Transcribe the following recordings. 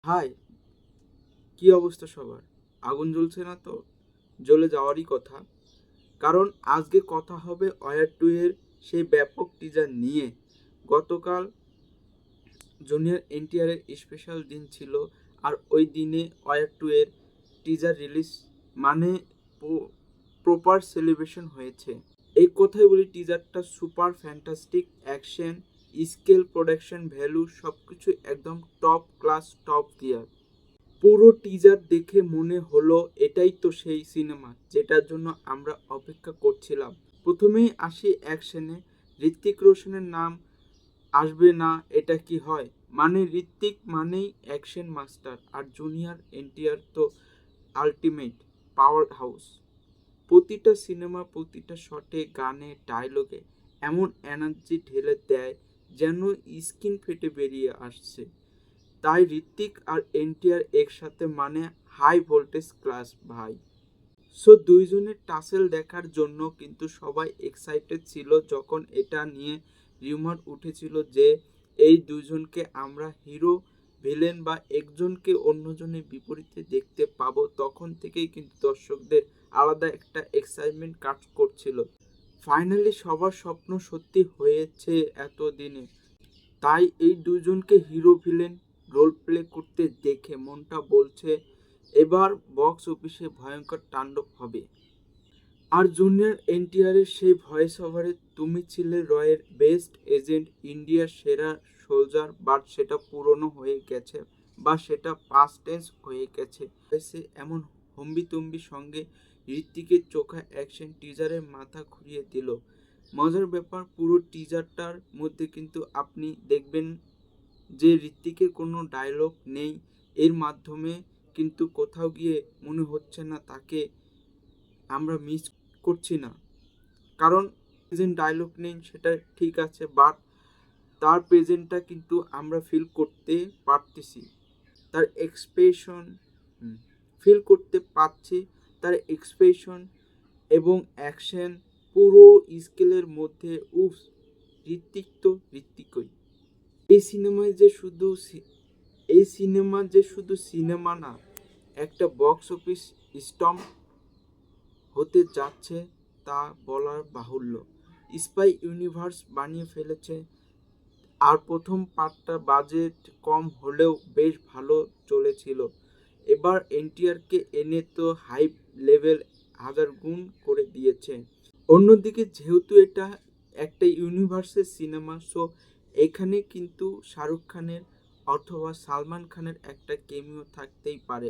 High, কি অবস্থা সবার? আগুন জ্বলছে না তো? জ্বলে যাওয়ারই কথা। কারণ আজকে কথা হবে ওয়্যার 2 এর সেই ব্যাপক টিজার নিয়ে। গতকাল জুনিয়র এনটিআর এর স্পেশাল দিন ছিল, আর ওই দিনে ওয়্যার 2 এর টিজার রিলিজ মানে প্রপার সেলিব্রেশন হয়েছে। এই কথাই বলি, টিজারটা super fantastic, action, scale, production value সবকিছু একদম টপ ক্লাস, টপ গিয়ার। পুরো টিজার দেখে মনে হলো এটাই তো সেই সিনেমা যেটার জন্য আমরা অপেক্ষা করছিলাম। প্রথমেই আসি অ্যাকশনে। ঋত্বিক রোশনের নাম আসবে না এটা কি হয়? মানে ঋত্বিক মানেই অ্যাকশন মাস্টার, আর জুনিয়র এনটিআর তো আলটিমেট পাওয়ার হাউস। প্রতিটা সিনেমা, প্রতিটা শটে, গানে, ডায়লগে এমন এনার্জি ঢেলে দেয় যেন স্কিন ফেটে বেরিয়ে আসছে। তাই ঋত্বিক আর এনটিআর একসাথে মানে হাই ভোল্টেজ ক্লাস ভাই। সো দুইজনের টাসেল দেখার জন্য কিন্তু সবাই এক্সাইটেড ছিল। যখন এটা নিয়ে রিউমার উঠেছিল যে এই দুইজনকে আমরা হিরো ভিলেন বা একজনকে অন্যজনের বিপরীতে দেখতে পাবো, তখন থেকেই কিন্তু দর্শকদের আলাদা একটা এক্সাইটমেন্ট কাজ করছিল। ফাইনালি সবার স্বপ্ন সত্যি হয়েছে এতদিনে। তাই এই দুজনকে হিরো ভিলেন রোল প্লে করতে দেখে মনটা বলছে এবার বক্স অফিসে ভয়ঙ্কর তাণ্ডব হবে। আর জুনিয়র এনটিআরের সেই ভয়েস ওভারে তুমি ছিলে রয়ের বেস্ট এজেন্ট, ইন্ডিয়ার সেরা সোলজার, বাট সেটা পুরনো হয়ে গেছে বা সেটা পাস্ট টেন্স হয়ে গেছে। এসে এমন হম্বিতম্বি সঙ্গে ঋত্বিকের চোখা অ্যাকশন টিজারের মাথা ঘুরিয়ে দিল। মজার ব্যাপার, পুরো টিজারটার মধ্যে কিন্তু আপনি দেখবেন যে ঋত্বিকের কোনো ডায়লগ নেই। এর মাধ্যমে কিন্তু কোথাও গিয়ে মনে হচ্ছে না তাকে আমরা মিস করছি না। কারণ প্রেজেন্ট ডায়লগ নেই সেটা ঠিক আছে, বাট তার প্রেজেন্টটা কিন্তু আমরা ফিল করতে পারতেছি। তার এক্সপ্রেশন ফিল করতে পারছি, তার এক্সপ্রেশন এবং অ্যাকশন পুরো স্কেলের মধ্যে। উফ, ঋত্বিক তো ঋত্বিকই। এই সিনেমায় যে শুধু এই সিনেমা যে শুধু সিনেমা না, একটা বক্স অফিস স্টম্প হতে যাচ্ছে তা বলার বাহুল্য। স্পাই ইউনিভার্স বানিয়ে ফেলেছে। আর প্রথম পার্টটা বাজেট কম হলেও বেশ ভালো চলেছিল। এবার এনটিআরকে এনে তো হাইপ লেভেল হাজার গুণ করে দিয়েছে। অন্যদিকে যেহেতু এটা একটা ইউনিভার্সের সিনেমা, সো এখানে কিন্তু শাহরুখ খানের অথবা সালমান খানের একটা কেমিও থাকতেই পারে,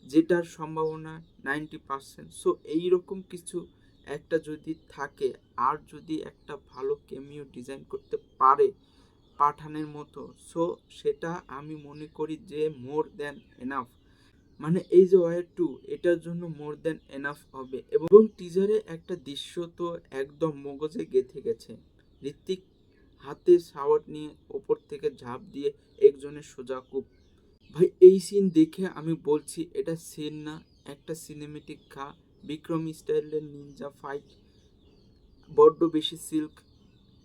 যেটার সম্ভাবনা 90%। সো এইরকম কিছু একটা যদি থাকে, আর যদি একটা ভালো কেমিও ডিজাইন করতে পারে পাঠানের মতো, সো সেটা আমি মনে করি যে মোর দ্যান এনাফ। মানে এই যে ওয়ার টু, এটার জন্য মোর দ্যান এনাফ হবে। এবং টিজারে একটা দৃশ্য তো একদম মগজে গেঁথে গেছে। ঋত্বিক হাতে শাওয়ার নিয়ে ওপর থেকে ঝাঁপ দিয়ে একজনের সোজা কূপ। ভাই এই সিন দেখে আমি বলছি এটা সিন না, একটা সিনেমেটিক ঘা। বিক্রম স্টাইলের নিনজা ফাইট, বড্ড বেশি সিল্ক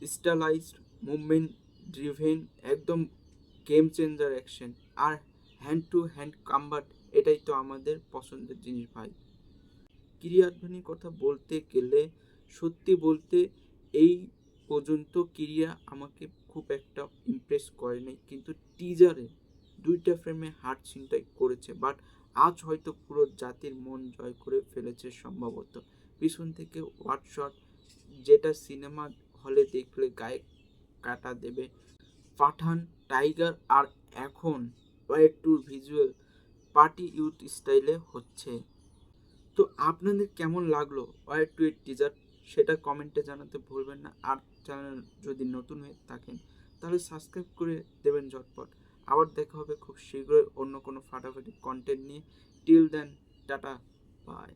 স্টাইলাইজড মুভমেন্ট, ড্রিভেন, একদম গেম চেঞ্জার অ্যাকশন। আর হ্যান্ড টু হ্যান্ড কম্বাট, এটাই তো আমাদের পছন্দের জিনিস ভাই। কিরিয়া আডবাণীর কথা বলতে গেলে, সত্যি বলতে এই পর্যন্ত কিরিয়া আমাকে খুব একটা ইমপ্রেস করেনি, কিন্তু টিজারে দুইটা ফ্রেমে হার্ট ছিনতাই করেছে। বাট আজ হয়তো পুরো জাতির মন জয় করে ফেলেছে সম্ভবত। পিছন থেকে ওয়াট শট, যেটা সিনেমা হলে দেখলে গায়ে কাটা দেবে। পাঠান, টাইগার, আর এখন ওয়ার টুর ভিজুয়াল পার্টি ইউথ স্টাইলে হচ্ছে। তো আপনাদের কেমন লাগলো ওয়ার টু এর টিজার, সেটা কমেন্টে জানাতে ভুলবেন না। আর চ্যানেল যদি নতুন হয়ে থাকেন তাহলে সাবস্ক্রাইব করে দেবেন ঝটপট। আবার দেখা হবে খুব শীঘ্রই অন্য কোনো ফাটাফাটি কন্টেন্ট নিয়ে। Till then, tata, by.